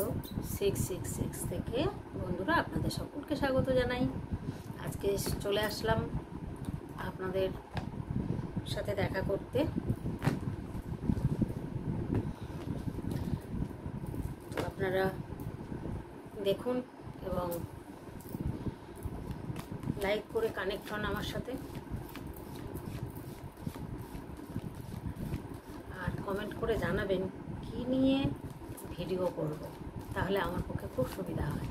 0666 থেকে বন্ধুরা আপনাদের সকলকে স্বাগত জানাই। আজকে চলে আসলাম আপনাদের সাথে দেখা করতে। তো আপনারা দেখুন এবং লাইক করে কানেক্ট হন আমার সাথে, আর কমেন্ট করে জানাবেন কি নিয়ে ভিডিও করব, তাহলে আমার পক্ষে খুব সুবিধা হয়।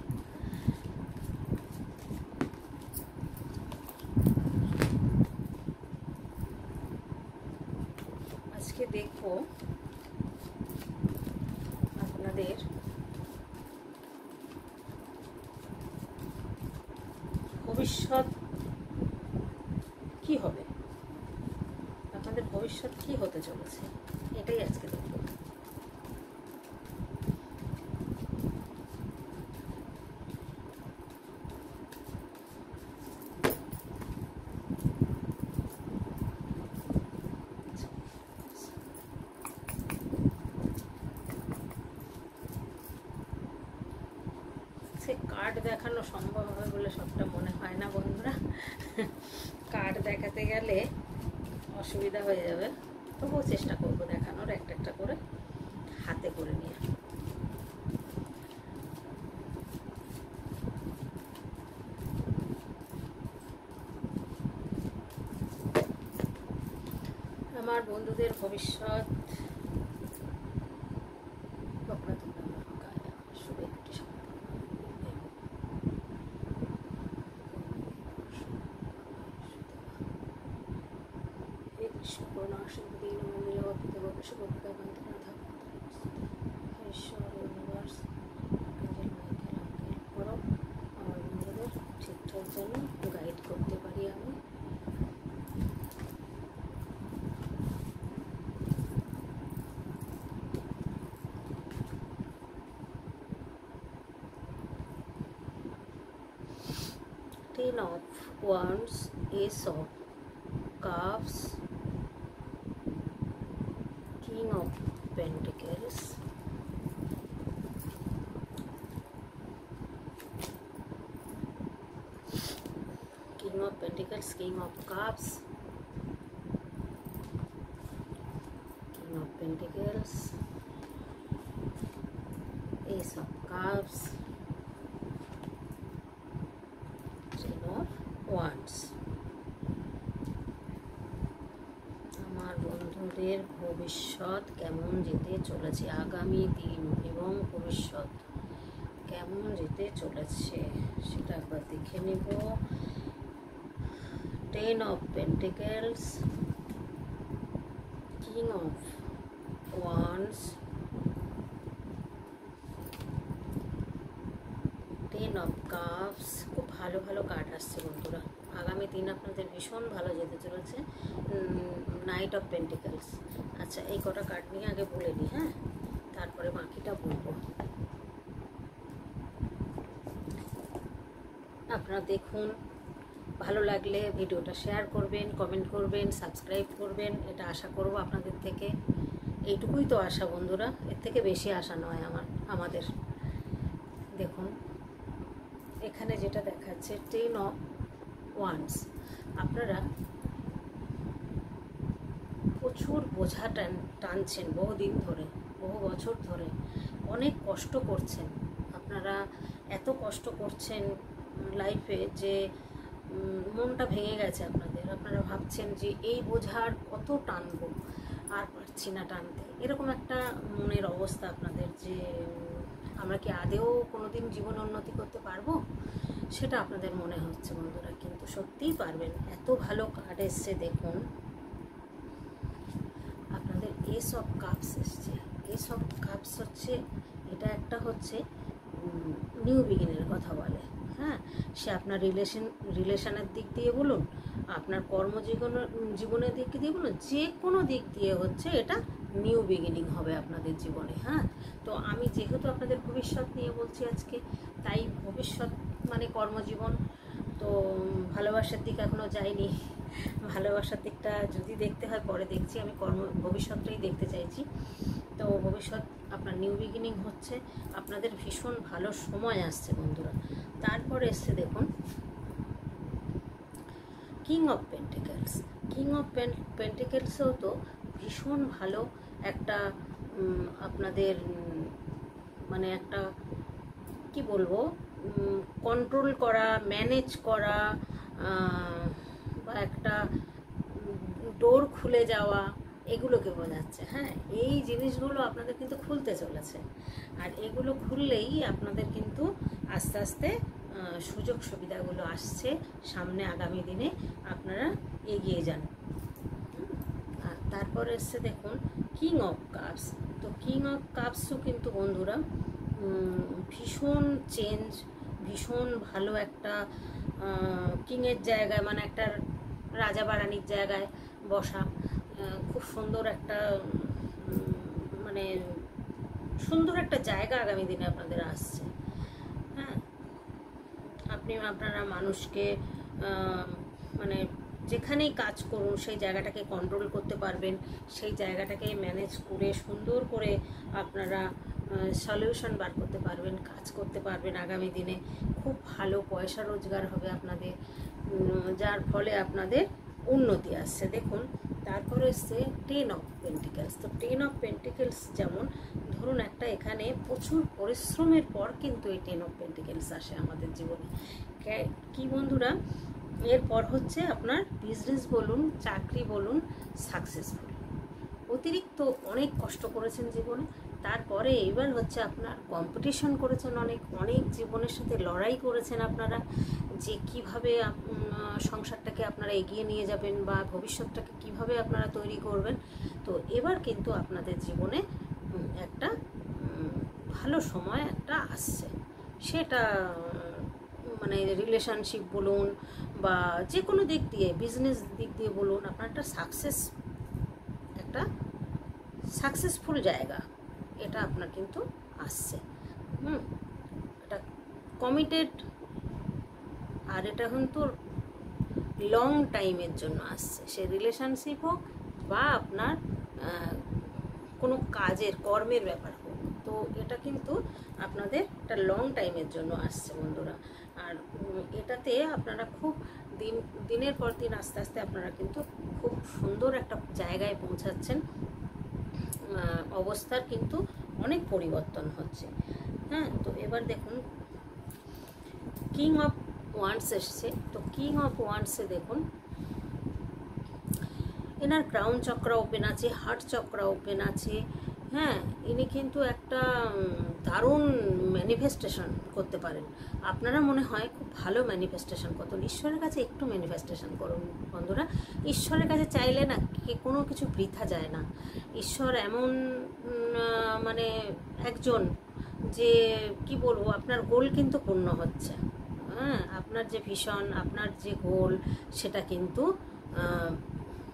আজকে দেখব আপনাদের ভবিষ্যৎ কি হবে, আপনাদের ভবিষ্যৎ কি হতে চলেছে, এটাই আজকে দেখব। কার্ড দেখানো সম্ভব হবে বলে সবটা মনে হয় না বন্ধুরা। কার্ড দেখাতে গেলে অসুবিধা হয়ে যাবে, তবুও চেষ্টা করবো দেখানোর একটা একটা করে হাতে করে নিয়ে। আমার বন্ধুদের ভবিষ্যৎ ঠিকঠাক যেন গাইড করতে পারি আমি। Ten of Wands, Ace of Cups, King of Pentacles, King of Pentacles, King of Cups, King of Pentacles, Ace of Cups, Ten of Wands। আমার বন্ধুদের ভবিষ্যৎ কেমন যেতে চলেছে, আগামী দিন এবং ভবিষ্যৎ কেমন যেতে চলেছে সেটা একবার দেখে নেব। Ten of pentacles, king of wands, ten of cups. খুব ভালো ভালো কার্ড আসছে বন্ধুরা, আগামী দিন আপনাদের ভীষণ ভালো যেতে চলেছে। Night of pentacles. আচ্ছা, এই কটা কার্ড নিয়ে আগে বলে নিই, হ্যাঁ, তারপরে বাকিটা বলবো। আপনারা দেখুন, ভালো লাগলে ভিডিওটা শেয়ার করবেন, কমেন্ট করবেন, সাবস্ক্রাইব করবেন, এটা আশা করব আপনাদের থেকে। এইটুকুই তো আশা বন্ধুরা, এর থেকে বেশি আশা নয় আমাদের। দেখুন এখানে যেটা দেখাচ্ছে টেন অফ ওয়ান্ডস। আপনারা প্রচুর বোঝা টানছেন বহুদিন ধরে, বহু বছর ধরে, অনেক কষ্ট করছেন। আপনারা এত কষ্ট করছেন লাইফে যে মনটা ভেঙে গেছে আপনাদের। আপনারা ভাবছেন যে এই বোঝার কত টানবো, আর পারছি না টানতে, এরকম একটা মনের অবস্থা আপনাদের, যে আমরা কি আদেও কোনোদিন জীবনে উন্নতি করতে পারবো, সেটা আপনাদের মনে হচ্ছে বন্ধুরা। কিন্তু সত্যিই পারবেন, এত ভালো কার্ড এসছে। দেখুন আপনাদের এস অফ কাপস এসছে। এস অফ কাপস হচ্ছে, এটা একটা হচ্ছে নিউ বিগিনের কথা বলে। হ্যাঁ, সে আপনার রিলেশনের দিক দিয়ে বলুন, আপনার জীবনের দিক দিয়ে বলুন, যে কোনো দিক দিয়ে হচ্ছে এটা নিউ বিগিনিং হবে আপনাদের জীবনে। হ্যাঁ, তো আমি যেহেতু আপনাদের ভবিষ্যৎ নিয়ে বলছি আজকে, তাই ভবিষ্যৎ মানে কর্মজীবন। তো ভালোবাসার দিক এখনও যাইনি, ভালোবাসার দিকটা যদি দেখতে হয় পরে দেখছি, আমি ভবিষ্যৎটাই দেখতে চাইছি। তো ভবিষ্যৎ আপনার নিউ বিগিনিং হচ্ছে, আপনাদের ভীষণ ভালো সময় আসছে বন্ধুরা। তারপরে এসছে দেখুন king of pentacles. King of পেন্টিকেলসেও তো ভীষণ ভালো একটা আপনাদের মানে একটা কি বলবো, কন্ট্রোল করা, ম্যানেজ করা, বা একটা ডোর খুলে যাওয়া, এগুলোকে বোঝাচ্ছে। হ্যাঁ, এই জিনিসগুলো আপনাদের কিন্তু খুলতে চলেছে, আর এগুলো খুললেই আপনাদের কিন্তু আস্তে আস্তে সুযোগ সুবিধাগুলো আসছে সামনে, আগামী দিনে আপনারা এগিয়ে যান। আর তারপরে এসছে দেখুন কিং অফ কাপস। তো কিং অফ কাপসও কিন্তু বন্ধুরা ভীষণ চেঞ্জ, ভীষণ ভালো একটা কিংয়ের জায়গায়, মানে একটা রাজা বাড়ানির জায়গায় বসা, খুব সুন্দর একটা মানে সুন্দর একটা জায়গা আগামী দিনে আপনাদের আসছে। হ্যাঁ, আপনারা মানুষকে মানে যেখানেই কাজ করুন সেই জায়গাটাকে কন্ট্রোল করতে পারবেন, সেই জায়গাটাকে ম্যানেজ করে সুন্দর করে আপনারা সলিউশন বার করতে পারবেন, কাজ করতে পারবেন। আগামী দিনে খুব ভালো পয়সা রোজগার হবে আপনাদের, যার ফলে আপনাদের উন্নতি আসছে। দেখুন তারপরে এসছে 10 অফ পেন্টিকেলস। তো 10 অফ পেন্টিকেলস যেমন ধরুন একটা এখানে প্রচুর পরিশ্রমের পর কিন্তু এই 10 অফ পেন্টিকেলস আসে আমাদের জীবনে। কি বন্ধুরা, এরপর হচ্ছে আপনার বিজনেস বলুন, চাকরি বলুন, সাকসেসফুল। অতিরিক্ত অনেক কষ্ট করেছেন জীবনে, তারপরে এবার হচ্ছে আপনার কম্পিটিশন করেছেন, অনেক জীবনের সাথে লড়াই করেছেন আপনারা, যে কিভাবে সংসারটাকে আপনারা এগিয়ে নিয়ে যাবেন বা ভবিষ্যৎটাকে কিভাবে আপনারা তৈরি করবেন। তো এবার কিন্তু আপনাদের জীবনে একটা ভালো সময় একটা আসছে, সেটা মানে রিলেশনশিপ বলুন বা যে কোনো দিক দিয়ে, বিজনেস দিক দিয়ে বলুন, আপনার একটা সাকসেসফুল জায়গা এটা আপনার কিন্তু আসছে। এটা কমিটেড, আর এটা কিন্তু লং টাইমের জন্য আসছে, সে রিলেশনশিপ হোক বা আপনার কোনো কর্মের ব্যাপার হোক। তো এটা কিন্তু আপনাদের একটা লং টাইমের জন্য আসছে বন্ধুরা। আর এটাতে আপনারা খুব দিনের পর দিন আস্তে আস্তে আপনারা কিন্তু খুব সুন্দর একটা জায়গায় পৌঁছাচ্ছেন, অবস্থার কিন্তু অনেক পরিবর্তন হচ্ছে। হ্যাঁ, তো এবার দেখুন কিং অফ ওয়ান্ডস এসছে। তো কিং অফ ওয়ান্ডসে দেখুন এনার ক্রাউন চক্র ওপেন আছে, হার্ট চক্র ওপেন আছে। হ্যাঁ, ইনি কিন্তু একটা দারুণ ম্যানিফেস্টেশন করতে পারেন। আপনারা মনে হয় খুব ভালো ম্যানিফেস্টেশন করতেন, ঈশ্বরের কাছে একটু ম্যানিফেস্টেশন করুন বন্ধুরা। ঈশ্বরের কাছে চাইলে না কোনো কিছু বৃথা যায় না। ঈশ্বর এমন মানে একজন যে কি বলবো, আপনার গোল কিন্তু পূর্ণ হচ্ছে। হ্যাঁ, আপনার যে ভিশন, আপনার যে গোল, সেটা কিন্তু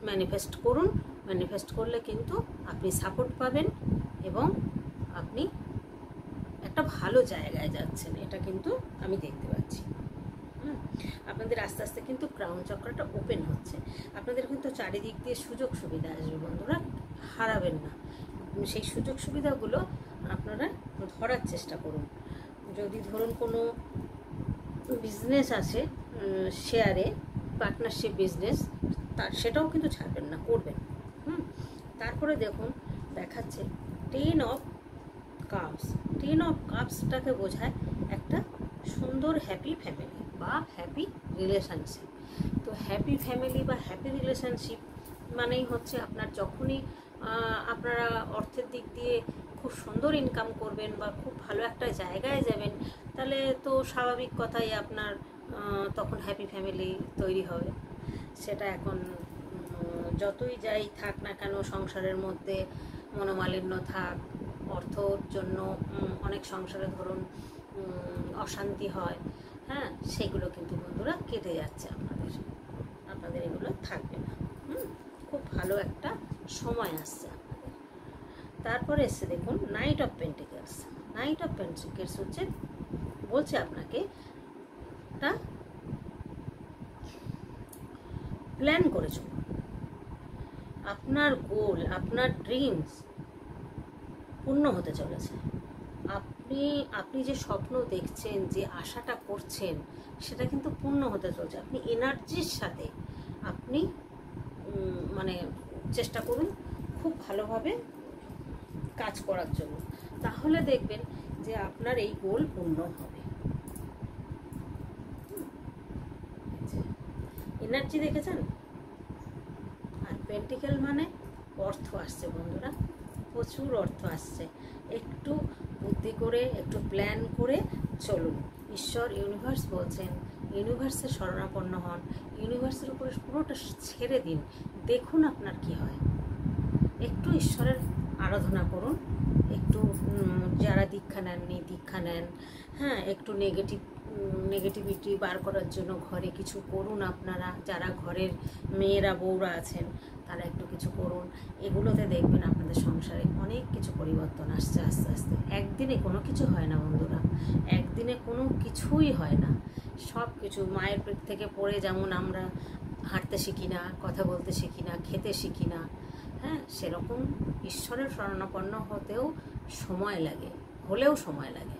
ম্যানিফেস্ট করুন। ম্যানিফেস্ট করলে কিন্তু আপনি সাপোর্ট পাবেন এবং আপনি একটা ভালো জায়গায় যাচ্ছেন, এটা কিন্তু আমি দেখতে পাচ্ছি। আপনাদের আস্তে আস্তে কিন্তু ক্রাউন চক্রটা ওপেন হচ্ছে, আপনাদের কিন্তু চারিদিক দিয়ে সুযোগ সুবিধা আসবে বন্ধুরা, হারাবেন না। সেই সুযোগ সুবিধাগুলো আপনারা ধরার চেষ্টা করুন। যদি ধরুন কোনো বিজনেস আছে শেয়ারে, পার্টনারশিপ বিজনেস, সেটাও কিন্তু ছাড়বেন না, করবেন। তারপরে দেখুন দেখাচ্ছে 10 অফ কাপস। 10 অফ কাপসটাকে বোঝায় একটা সুন্দর হ্যাপি ফ্যামিলি বা হ্যাপি রিলেশনশিপ। তো হ্যাপি ফ্যামিলি বা হ্যাপি রিলেশনশিপ মানেই হচ্ছে আপনার যখনই আপনারা অর্থের দিক দিয়ে খুব সুন্দর ইনকাম করবেন বা খুব ভালো একটা জায়গায় যাবেন, তাহলে তো স্বাভাবিক কথাই আপনার তখন হ্যাপি ফ্যামিলি তৈরি হবে। সেটা এখন যতই যাই থাক না কেন, সংসারের মধ্যে মনোমালিন্য থাক, অর্থর জন্য অনেক সংসারে ধরুন অশান্তি হয়, হ্যাঁ, সেগুলো কিন্তু বন্ধুরা কেটে যাচ্ছে আপনাদের এগুলো থাকবে না। খুব ভালো একটা সময় আসছে আপনাদের। তারপরে এসে দেখুন night of pentacles. Night of pentacles হচ্ছে বলছে আপনাকে একটা প্ল্যান করে চলুন, আপনার গোল, আপনার ড্রিমস পূর্ণ হতে চলেছে। আপনি যে স্বপ্ন দেখছেন, যে আশাটা করছেন, সেটা কিন্তু পূর্ণ হতে চলছে। আপনি এনার্জির সাথে আপনি মানে চেষ্টা করুন খুব ভালোভাবে কাজ করার জন্য, তাহলে দেখবেন যে আপনার এই গোল পূর্ণ হবে। এনার্জি দেখেছেন? আর পেন্টিকেল মানে অর্থ আসছে বন্ধুরা, প্রচুর অর্থ আসছে। একটু বুদ্ধি করে, একটু প্ল্যান করে চলুন। ঈশ্বর, ইউনিভার্স বলছেন, ইউনিভার্সের শরণাপন্ন হন, ইউনিভার্সের উপরে পুরোটা ছেড়ে দিন, দেখুন আপনার কি হয়। একটু ঈশ্বরের আরাধনা করুন, একটু যারা দীক্ষা নেননি দীক্ষা নেন, হ্যাঁ, একটু নেগেটিভিটি বার করার জন্য ঘরে কিছু করুন। আপনারা যারা ঘরের মেয়েরা বউরা আছেন তারা একটু কিছু করুন। এগুলোতে দেখবেন আপনাদের সংসারে অনেক কিছু পরিবর্তন আসছে আস্তে আস্তে। একদিনে কোনো কিছু হয় না বন্ধুরা, একদিনে কোনো কিছুই হয় না। সব কিছু মায়ের পেট থেকে পড়ে যেমন আমরা হাঁটতে শিখি না, কথা বলতে শিখি না, খেতে শিখি না, হ্যাঁ, সেরকম ঈশ্বরের শরণাপন্ন হতেও সময় লাগে, হলেও সময় লাগে।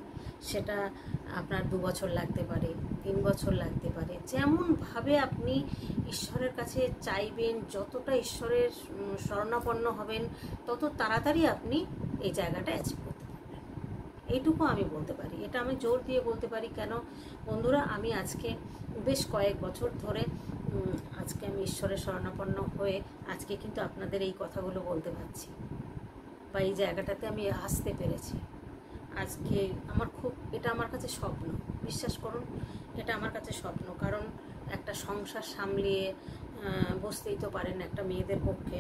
সেটা আপনার 2 বছর লাগতে পারে, 3 বছর লাগতে পারে, যেমনভাবে আপনি ঈশ্বরের কাছে চাইবেন, যতটা ঈশ্বরের শরণাপন্ন হবেন তত তাড়াতাড়ি আপনি এই জায়গাটা অ্যাচিভ করতে পারবেন। এইটুকু আমি বলতে পারি, এটা আমি জোর দিয়ে বলতে পারি। কেন বন্ধুরা, আমি আজকে বেশ কয়েক বছর ধরে আজকে আমি ঈশ্বরের শরণাপন্ন হয়ে আজকে কিন্তু আপনাদের এই কথাগুলো বলতে পারছি, বা এই জায়গাটাতে আমি আসতে পেরেছি। আজকে এটা আমার কাছে স্বপ্ন, বিশ্বাস করুন, এটা আমার কাছে স্বপ্ন। কারণ একটা সংসার সামলিয়ে বসতেই তো পারেন একটা মেয়েদের পক্ষে,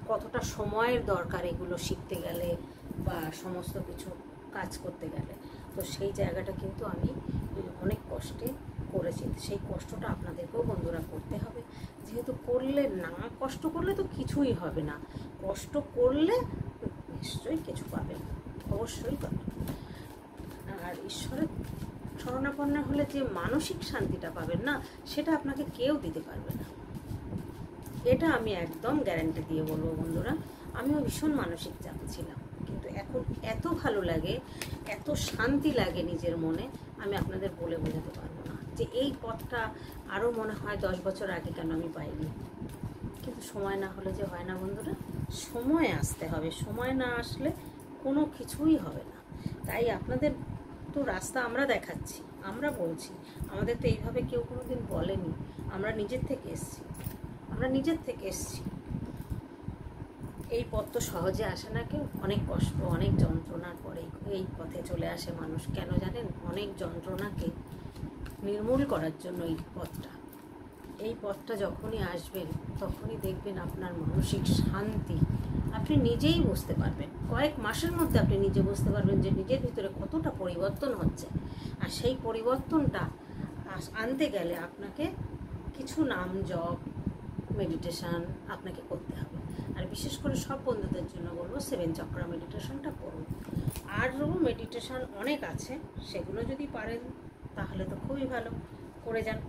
কতটা সময়ের দরকার এগুলো শিখতে গেলে বা সমস্ত কিছু কাজ করতে গেলে। তো সেই জায়গাটা কিন্তু আমি অনেক কষ্টে করেছি। সেই কষ্টটা আপনাদেরকেও বন্ধুরা করতে হবে, যেহেতু করলে না, কষ্ট করলে তো কিছুই হবে না, কষ্ট করলে নিশ্চয়ই কিছু পাবেন, অবশ্যই পাবেন। আর ঈশ্বরের শরণাপন্ন হলে যে মানসিক শান্তিটা পাবেন না, সেটা আপনাকে কেউ দিতে পারবে না। এটা আমি একদম গ্যারান্টি দিয়ে বলবো বন্ধুরা। আমিও ভীষণ মানসিক চাপ ছিলাম, কিন্তু এখন এত ভালো লাগে, এত শান্তি লাগে নিজের মনে, আমি আপনাদের বলে বোঝাতে পারবো না। যে এই পথটা আরও মনে হয় 10 বছর আগে কেন আমি পাইনি। কিন্তু সময় না হলে যে হয় না বন্ধুরা, সময় আসতে হবে, সময় না আসলে কোনো কিছুই হবে না। তাই আপনাদের তো রাস্তা আমরা দেখাচ্ছি, আমরা বলছি, আমাদের তো এইভাবে কেউ কোনো দিন বলেনি, আমরা নিজের থেকে এসছি। এই পথ তো সহজে আসে না, কেউ অনেক কষ্ট, অনেক যন্ত্রণার পরে এই পথে চলে আসে মানুষ। কেন জানেন? অনেক যন্ত্রণাকে নির্মূল করার জন্য এই পথটা যখনই আসবেন তখনই দেখবেন আপনার মানসিক শান্তি আপনি নিজেই বুঝতে পারবেন। কয়েক মাসের মধ্যে আপনি নিজে বুঝতে পারবেন যে নিজের ভিতরে কতটা পরিবর্তন হচ্ছে। আর সেই পরিবর্তনটা আনতে গেলে আপনাকে কিছু নাম জপ, মেডিটেশান আপনাকে করতে হবে। আর বিশেষ করে সব বন্ধুদের জন্য বলবো 7 চক্রা মেডিটেশনটা করুন। আরও মেডিটেশান অনেক আছে, সেগুলো যদি পারেন তাহলে তো খুবই ভালো, করে যান।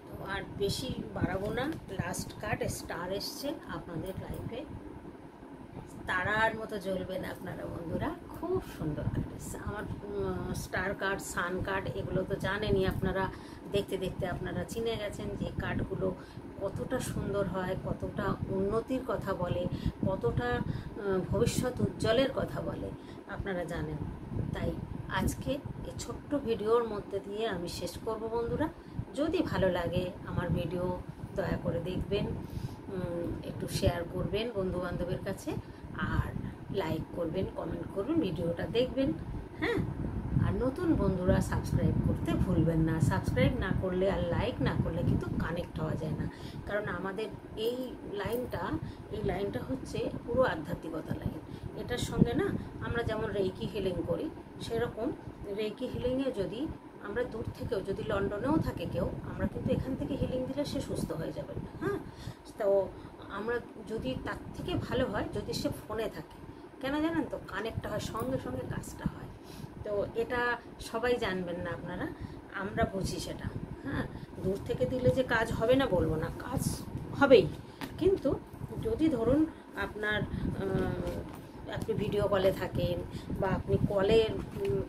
তো আর বেশি বাড়াবো না, লাস্ট কার্ড স্টার এসছে আপনাদের লাইফে, তারার মতো জ্বলবেন আপনারা বন্ধুরা। খুব সুন্দর কার্ড এসছে আমার। স্টার কার্ড, সান কার্ড, এগুলো তো জানেনই আপনারা, দেখতে দেখতে আপনারা চিনে গেছেন যে কার্ডগুলো কতটা সুন্দর হয়, কতটা উন্নতির কথা বলে, কতটা ভবিষ্যৎ উজ্জ্বলের কথা বলে আপনারা জানেন। তাই আজকে এই ছোট্ট ভিডিওর মধ্যে দিয়ে আমি শেষ করব বন্ধুরা। যদি ভালো লাগে আমার ভিডিও দয়া করে দেখবেন, একটু শেয়ার করবেন বন্ধুবান্ধবের কাছে, আর লাইক করবেন, কমেন্ট করবেন, ভিডিওটা দেখবেন, হ্যাঁ। আর নতুন বন্ধুরা সাবস্ক্রাইব করতে ভুলবেন না। সাবস্ক্রাইব না করলে আর লাইক না করলে কিন্তু কানেক্ট হওয়া যায় না। কারণ আমাদের এই লাইনটা হচ্ছে পুরো আধ্যাত্মিকতা লাইন। এটার সঙ্গে না আমরা যেমন রেইকি হিলিং করি, সেরকম রেইকি হিলিংয়ে যদি আমরা দূর থেকেও, যদি লন্ডনেও থাকে কেউ, আমরা কিন্তু এখান থেকে হিলিং দিলে সে সুস্থ হয়ে যাবে, হ্যাঁ। তো আমরা যদি তার থেকে ভালো হয় যদি সে ফোনে থাকে, কেন জানেন তো, কানেক্ট হয়, সঙ্গে সঙ্গে কাজটা হয়। তো এটা সবাই জানবেন না আপনারা, আমরা বুঝি সেটা, হ্যাঁ। দূর থেকে দিলে যে কাজ হবে না বলবো না, কাজ হবেই, কিন্তু যদি ধরুন আপনার আপনি ভিডিও কলে থাকেন বা আপনি কলের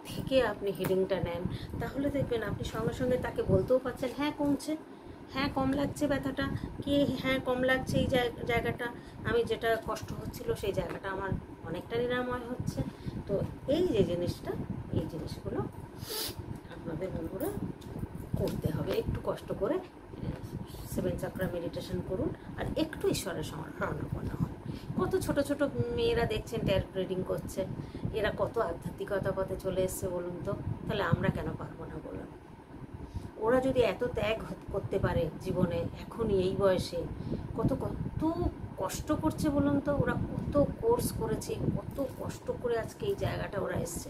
থেকে আপনি হিলিংটা নেন, তাহলে দেখবেন আপনি সঙ্গে সঙ্গে তাকে বলতেও পারছেন হ্যাঁ কমছে, হ্যাঁ কম লাগছে ব্যথাটা, কি হ্যাঁ কম লাগছে এই জায়গাটা, আমি যেটা কষ্ট হচ্ছিল সেই জায়গাটা আমার অনেকটা নিরাময় হচ্ছে। তো এই যে জিনিসটা, এই জিনিসগুলো আপনাদের বন্ধুরা করতে হবে, একটু কষ্ট করে 7 চাকরা মেডিটেশন করুন আর একটু ঈশ্বরের শরণাপন্ন হন। কত ছোট ছোট মেয়েরা দেখছেন ট্যারো রিডিং করছে, এরা কত আধ্যাত্মিকতা পথে চলে এসছে বলুন তো, তাহলে আমরা কেন পারবো না বলুন? ওরা যদি এত ত্যাগ করতে পারে জীবনে এখনই এই বয়সে, কত কত কষ্ট করছে বলুন তো, ওরা কত কোর্স করেছে, কত কষ্ট করে আজকে এই জায়গাটা ওরা এসছে,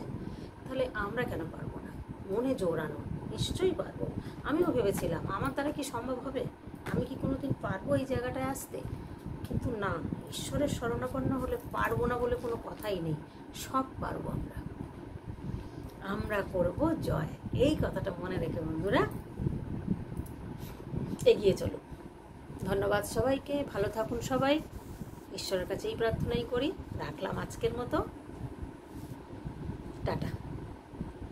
তাহলে আমরা কেন পারবো না? মনে জোরানো, নিশ্চয়ই পারবো। আমিও ভেবেছিলাম আমার দ্বারা কি সম্ভব হবে, আমি কি কোনোদিন পারবো এই জায়গাটায় আসতে, কিন্তু না, ঈশ্বরের শরণাপন্ন হলে পারবো না বলে কোনো কথাই নেই, সব পারবো আমরা, আমরা করব জয়। এই কথাটা মনে রেখে বন্ধুরা এগিয়ে চলুন। ধন্যবাদ সবাইকে, ভালো থাকুন সবাই, ঈশ্বরের কাছে এই প্রার্থনাই করি। রাখলাম আজকের মতো, টাটা।